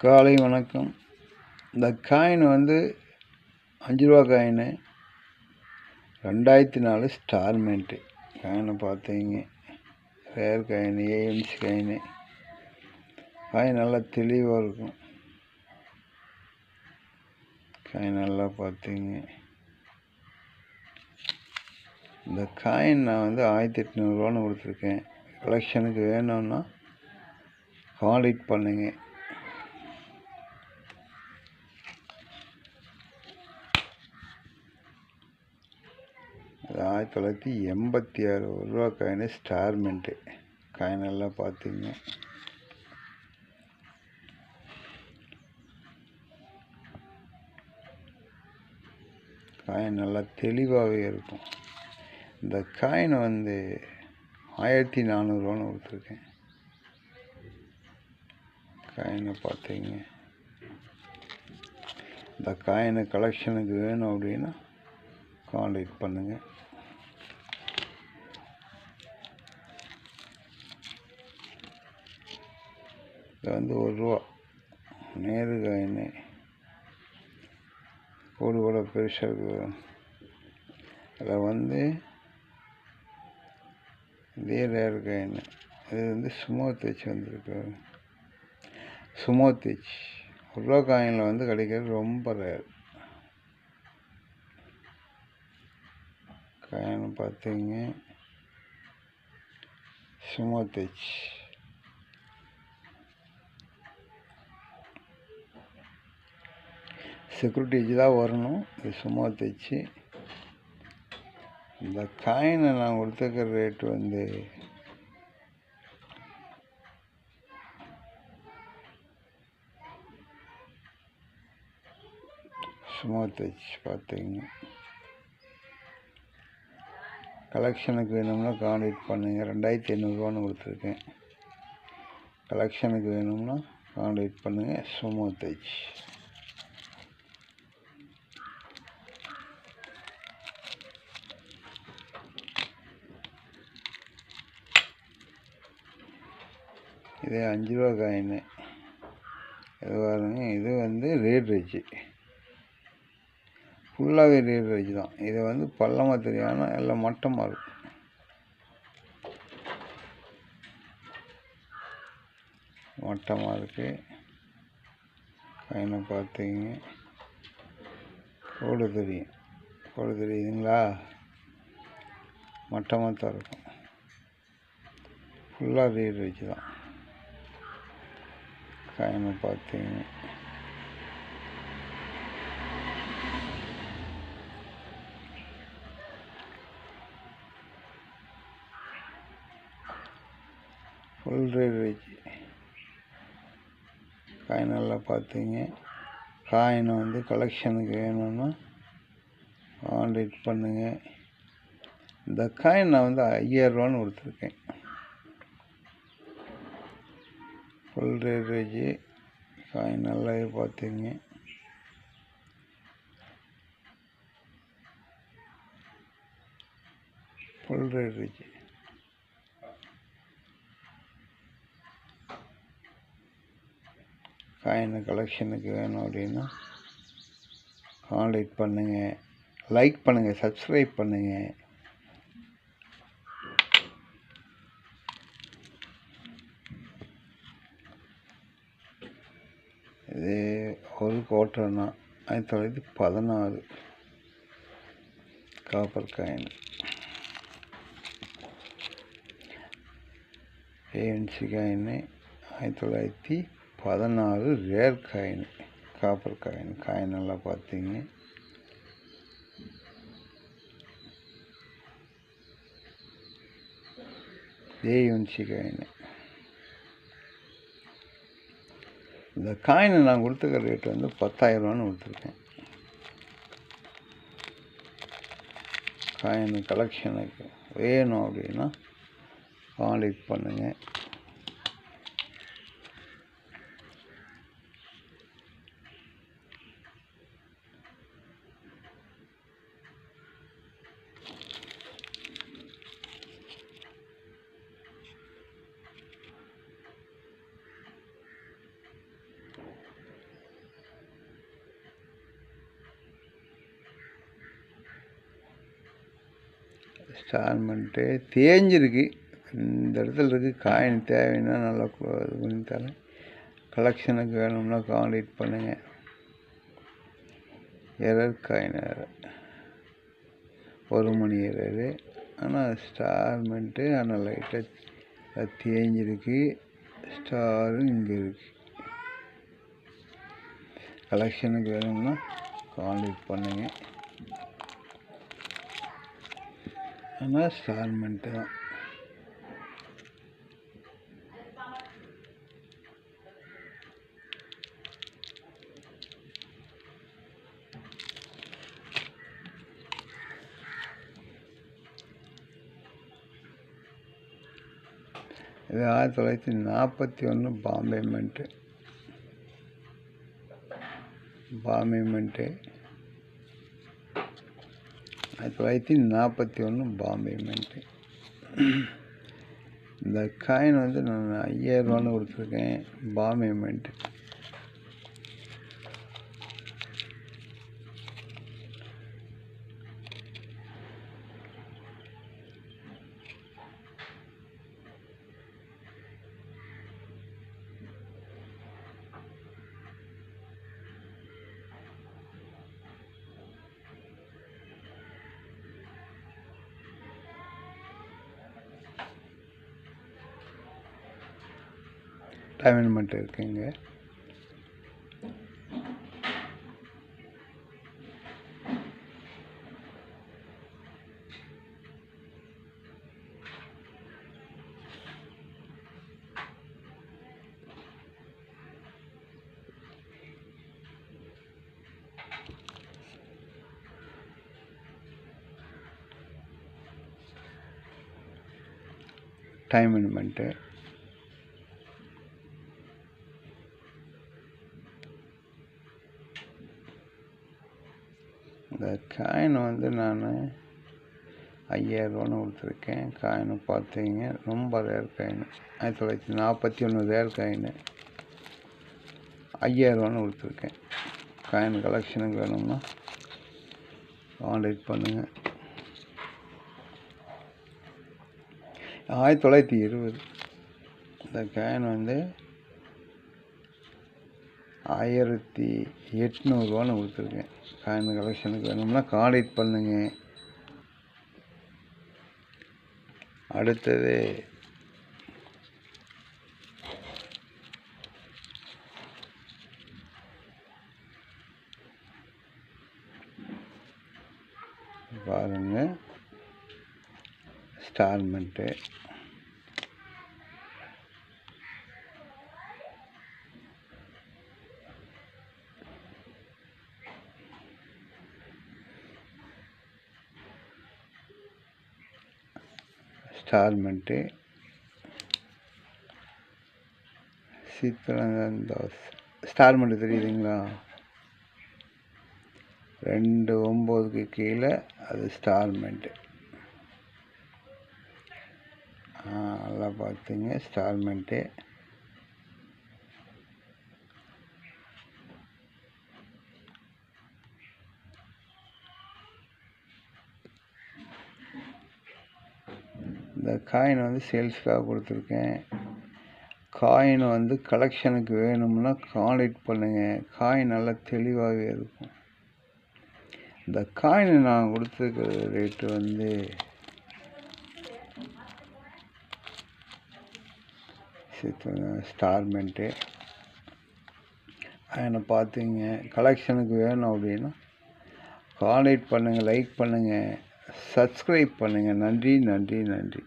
காலை வணக்கம். இந்த காயின் வந்து 5 ரூபா காயினு, 2004 ஸ்டார்மெண்ட்டு காயினை பார்த்தீங்க. Rare coin, AMC coin. Coin நல்லா தெளிவாக இருக்கும். காயின் நல்லா பார்த்தீங்க. இந்த காயின் நான் வந்து 1800 கொடுத்துருக்கேன். கலெக்ஷனுக்கு வேணும்னா கான்டாக்ட் பண்ணுங்க. இது 1986 ரூபா காயின், ஸ்டார்மெண்ட்டு காயின் நல்லா பார்த்தீங்க. காயின் நல்லா தெளிவாகவே இருக்கும். இந்த காயின் வந்து 1400 கொடுத்துருக்கேன். காயினை பார்த்தீங்க. இந்த காயினை கலெக்ஷனுக்கு வேணும் அப்படின்னா கான்டாக்ட் பண்ணுங்கள். இது வந்து 1 ரூபா நேரு காயின். கோடு கூட பெருசாக இருக்குது. அதில் வந்து இதே ரேர் காயின். இது வந்து ஸ்மூத் வச்சு வந்திருக்கு. ஸ்மூத் வச்சு 1 ரூபா காயினில் வந்து கிடைக்கிறது ரொம்ப ரேர். காயின் பார்த்தீங்க. ஸ்மூத் வச்சு செக்யூரிட்டி வச்சு தான் வரணும். இது ஸ்மூத் வச்சு. இந்த காயினை நான் கொடுத்துருக்கிற ரேட்டு வந்து ஸ்மூத் வச்சு பார்த்தீங்க. கலெக்ஷனுக்கு வேணும்னா கான்டாக்ட் பண்ணுங்கள். 2500 கொடுத்துருக்கேன். கலெக்ஷனுக்கு வேணும்னா கான்டாக்ட் பண்ணுங்கள். ஸ்மூத் வச்சு. இதே 5 ரூபா காயின். இது பாருங்க. இது வந்து ரேட் வச்சு ஃபுல்லாகவே ரேட் வச்சு தான். இது வந்து பள்ளமாக தெரியாமல் எல்லாம் மட்டமாக இருக்கும். மட்டமாக இருக்குது. காயினை பார்த்தீங்க. கோடு தெரியும். கோடு தெரியுதுங்களா? மட்டமாக தான் இருக்கும். ஃபுல்லாக ரேட் வச்சு தான். காயினை பார்த்தீங்க. ஃபுல் ரேட் வச்சு காயின் நல்லா பார்த்தீங்க. காயின் வந்து கலெக்ஷனுக்கு வேணும்னா கான்டாக்ட் பண்ணுங்கள். இந்த காயின் நான் வந்து 5000 கொடுத்துருக்கேன். ஃபுல் ரேட் வச்சு காயின் நல்லாவே பார்த்தீங்க. ஃபுல் ரேட் வச்சு காயின் கலெக்ஷனுக்கு வேணும் அப்படின்னா கான்டாக்ட் பண்ணுங்கள். லைக் பண்ணுங்கள், சப்ஸ்கிரைப் பண்ணுங்கள். இது ஒரு கோட்டர்னா 1916 copper coin. ANC coin 1916 rare coin, copper coin. Coin நல்லா பார்த்தீங்க. ANC coin. இந்த காயினை நான் கொடுத்துருக்க ரேட்டு வந்து 10,000 கொடுத்துருக்கேன். காயின் கலெக்ஷனுக்கு வேணும் அப்படின்னா கான்டாக்ட் பண்ணுங்கள். ஸ்டார்மெண்ட்டு தேஞ்சிருக்கு. இந்த இடத்துல இருக்குது. காயின் தேவைன்னா நல்லா இது பண்ணி தரேன். கலெக்ஷனுக்கு வேணும்னா கான்டாக்ட் பண்ணுங்கள். எரர் காயின் எரர் 1 மணி எரரு. ஆனால் ஸ்டார்மெண்ட்டு ஆனால் லைட்டாக தேஞ்சிருக்கு. ஸ்டாரும் இங்கே இருக்குது. கலெக்ஷனுக்கு வேணும்னா கான்டாக்ட் பண்ணுங்கள். ஆனால் ஸ்டார்மெண்ட்டு தான். இது 1941 Bombay mint. Bombay mint 1941 Bombay mint. இந்த காயின் வந்து நான் 5000 ரூபான்னு கொடுத்துருக்கேன். பாம்பே மின்ட்டு. டைமண்ட் மட்டும் இருக்குங்க. டைமண்ட் மட்டும் இந்த காயின் வந்து நான் 5000 ரூபான்னு கொடுத்துருக்கேன். காயினை பார்த்தீங்க, ரொம்ப ரேர் காயின். 1941 ரேர் காயின் 5000 ரூபான்னு கொடுத்துருக்கேன். காயின் கலெக்ஷனுக்கு வேணும்னா கான்டாக்ட் பண்ணுங்கள். 1920 இந்த காயின் வந்து 1800 ரூபான்னு கொடுத்துருக்கேன். காயின் கலெக்ஷனுக்கு வேணும்னா கான்டாக்ட் பண்ணுங்க. அடுத்தது பாருங்க, ஸ்டார்மெண்ட்டு ஸ்டார்மெண்ட்டு சித்தரந்தாஸ் ஸ்டார்மெண்ட்டு தெரியுதுங்களா? 29க்கு கீழே அது ஸ்டார்மெண்ட்டு. நல்லா பார்த்துங்க, ஸ்டார்மெண்ட்டு. இந்த காயின் வந்து சேல்ஸ்க்காக கொடுத்துருக்கேன். காயின் வந்து கலெக்ஷனுக்கு வேணும்னா கான்டாக்ட் பண்ணுங்கள். காயின் நல்லா தெளிவாகவே இருக்கும். இந்த காயின் நான் கொடுத்துருக்கிற ரேட்டு வந்து ஸ்டார்மெண்ட்டு. அதை பார்த்தீங்க, கலெக்ஷனுக்கு வேணும் அப்படின்னா கான்டாக்ட் பண்ணுங்கள், லைக் பண்ணுங்கள், சப்ஸ்கிரைப் பண்ணுங்கள். நன்றி நன்றி நன்றி.